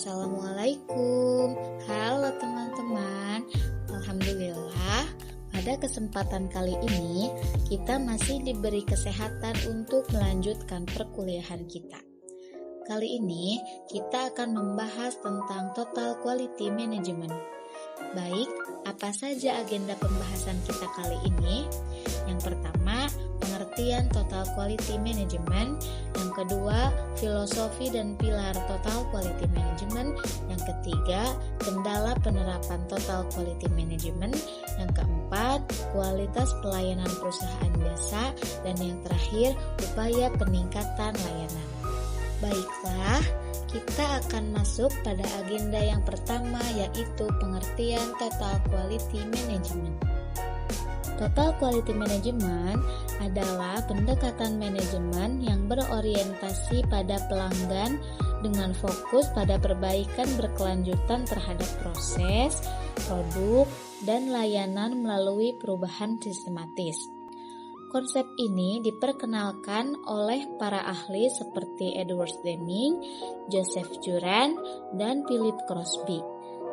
Assalamualaikum. Halo teman-teman. Alhamdulillah, pada kesempatan kali ini kita masih diberi kesehatan untuk melanjutkan perkuliahan kita. Kali ini kita akan membahas tentang Total Quality Management. Baik, apa saja agenda pembahasan kita kali ini? Yang pertama, pengertian Total Quality Management. Yang kedua, filosofi dan pilar Total Quality Management. Yang ketiga, kendala penerapan Total Quality Management. Yang keempat, kualitas pelayanan perusahaan jasa. Dan yang terakhir, upaya peningkatan layanan. Baiklah, kita akan masuk pada agenda yang pertama, yaitu pengertian Total Quality Management. Total Quality Management adalah pendekatan manajemen yang berorientasi pada pelanggan dengan fokus pada perbaikan berkelanjutan terhadap proses, produk, dan layanan melalui perubahan sistematis. Konsep ini diperkenalkan oleh para ahli seperti Edward Deming, Joseph Juran, dan Philip Crosby,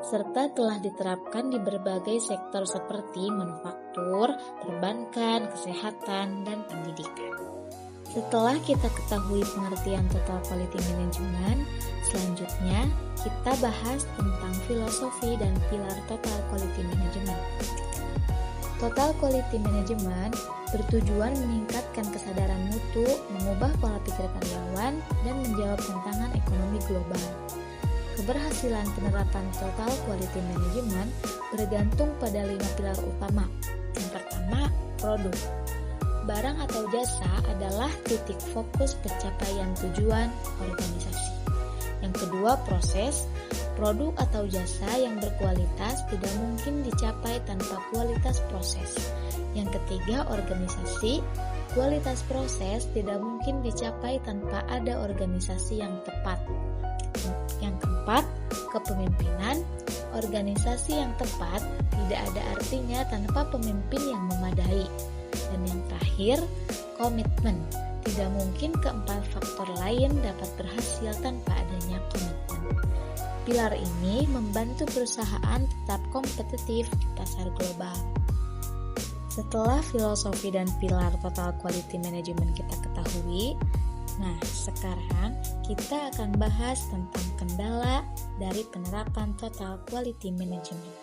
serta telah diterapkan di berbagai sektor seperti manufaktur, perbankan, kesehatan, dan pendidikan. Setelah kita ketahui pengertian Total Quality Management, selanjutnya kita bahas tentang filosofi dan pilar Total Quality Management. Total Quality Management bertujuan meningkatkan kesadaran mutu, mengubah pola pikir karyawan, dan menjawab tantangan ekonomi global. Keberhasilan penerapan Total Quality Management bergantung pada 5 pilar utama. Yang pertama, produk. Barang atau jasa adalah titik fokus pencapaian tujuan organisasi. Yang kedua, proses. Produk atau jasa yang berkualitas tidak mungkin dicapai tanpa kualitas proses. Yang ketiga, organisasi. Kualitas proses tidak mungkin dicapai tanpa ada organisasi yang tepat. Yang keempat, kepemimpinan. Organisasi yang tepat tidak ada artinya tanpa pemimpin yang memadai. Dan yang terakhir, komitmen. Tidak mungkin keempat faktor lain dapat berhasil tanpa adanya komitmen. Pilar ini membantu perusahaan tetap kompetitif di pasar global. Setelah filosofi dan pilar Total Quality Management kita ketahui, nah sekarang kita akan bahas tentang kendala dari penerapan Total Quality Management.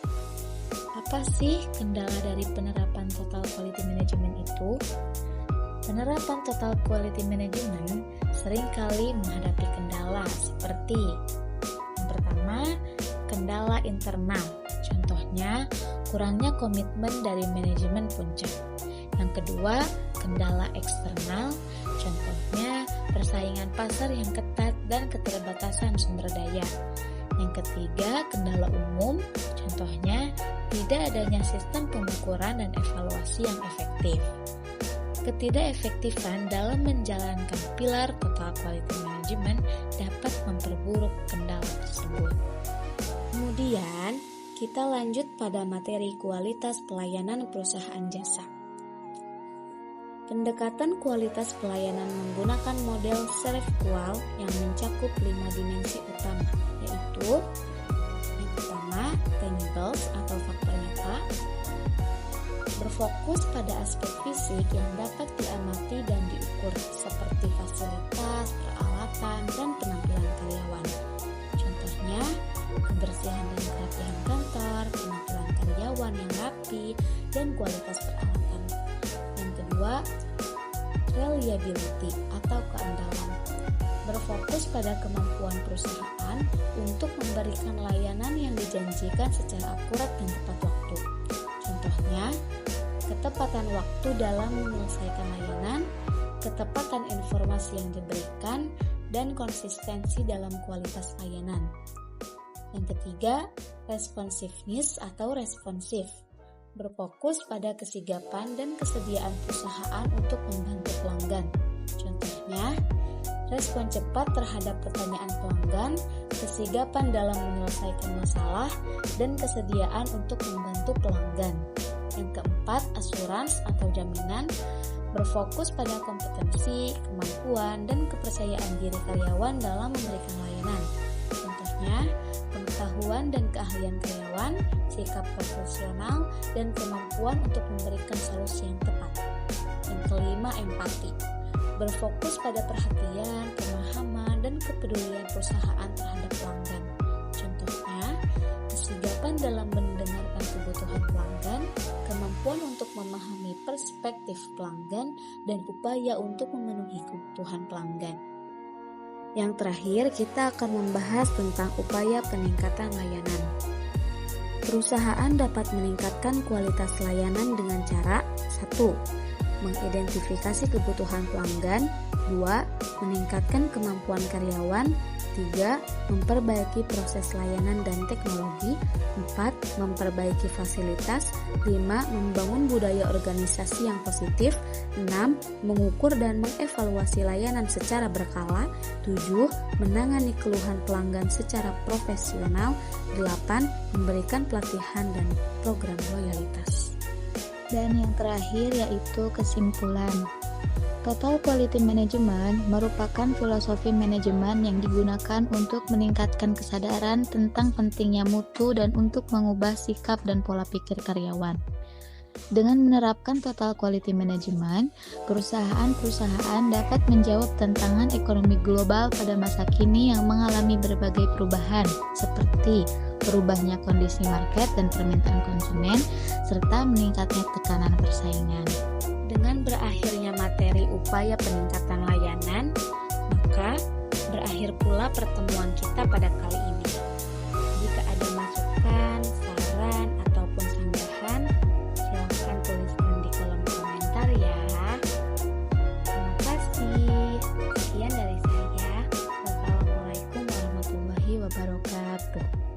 Apa sih kendala dari penerapan Total Quality Management itu? Penerapan Total Quality Management seringkali menghadapi kendala seperti pertama, kendala internal. Contohnya, kurangnya komitmen dari manajemen puncak. Yang kedua, kendala eksternal. Contohnya, persaingan pasar yang ketat dan keterbatasan sumber daya. Yang ketiga, kendala umum. Contohnya, tidak adanya sistem pengukuran dan evaluasi yang efektif. Ketidakefektifan dalam menjalankan pilar Total Quality Management dapat memperburuk kendala tersebut. Kemudian, kita lanjut pada materi kualitas pelayanan perusahaan jasa. Pendekatan kualitas pelayanan menggunakan model SERVQUAL yang mencakup 5 dimensi utama, yaitu yang pertama, tangibles atau faktor nyata, berfokus pada aspek fisik yang dapat diamati dan diukur seperti fasilitas, peralatan, dan penampilan karyawan. Contohnya, kebersihan dan kerapihan kantor, penampilan karyawan yang rapi, dan kualitas peralatan. Yang kedua, reliability atau keandalan. Berfokus pada kemampuan perusahaan untuk memberikan layanan yang dijanjikan secara akurat dan tepat waktu. Contohnya, ketepatan waktu dalam menyelesaikan layanan, ketepatan informasi yang diberikan, dan konsistensi dalam kualitas layanan. Yang ketiga, responsiveness atau responsif. Berfokus pada kesigapan dan kesediaan perusahaan untuk membantu pelanggan. Contohnya, respon cepat terhadap pertanyaan pelanggan, kesigapan dalam menyelesaikan masalah, dan kesediaan untuk membantu pelanggan. Yang keempat, asurans atau jaminan, berfokus pada kompetensi, kemampuan, dan kepercayaan diri karyawan dalam memberikan layanan. Contohnya, Selanjutnya, pengetahuan dan keahlian karyawan, sikap profesional, dan kemampuan untuk memberikan solusi yang tepat. Yang kelima, empati. Berfokus pada perhatian, pemahaman, dan kepedulian perusahaan terhadap pelanggan. Contohnya, kesigapan dalam mendengarkan kebutuhan pelanggan, kemampuan untuk memahami perspektif pelanggan, dan upaya untuk memenuhi kebutuhan pelanggan. Yang terakhir, kita akan membahas tentang upaya peningkatan layanan. Perusahaan dapat meningkatkan kualitas layanan dengan cara 1. Mengidentifikasi kebutuhan pelanggan, 2. Meningkatkan kemampuan karyawan, 3. Memperbaiki proses layanan dan teknologi, 4. Memperbaiki fasilitas, 5. Membangun budaya organisasi yang positif, 6. Mengukur dan mengevaluasi layanan secara berkala, 7. Menangani keluhan pelanggan secara profesional, 8. Memberikan pelatihan dan program loyalitas. Dan yang terakhir yaitu kesimpulan. Total Quality Management merupakan filosofi manajemen yang digunakan untuk meningkatkan kesadaran tentang pentingnya mutu dan untuk mengubah sikap dan pola pikir karyawan. Dengan menerapkan Total Quality Management, perusahaan-perusahaan dapat menjawab tantangan ekonomi global pada masa kini yang mengalami berbagai perubahan, seperti berubahnya kondisi market dan permintaan konsumen, serta meningkatnya tekanan persaingan. Dengan berakhirnya materi upaya peningkatan layanan, maka berakhir pula pertemuan kita pada kali ini. Jika ada masukan, saran, ataupun sanggahan, silahkan tuliskan di kolom komentar ya. Terima kasih. Sekian dari saya. Wassalamualaikum warahmatullahi wabarakatuh.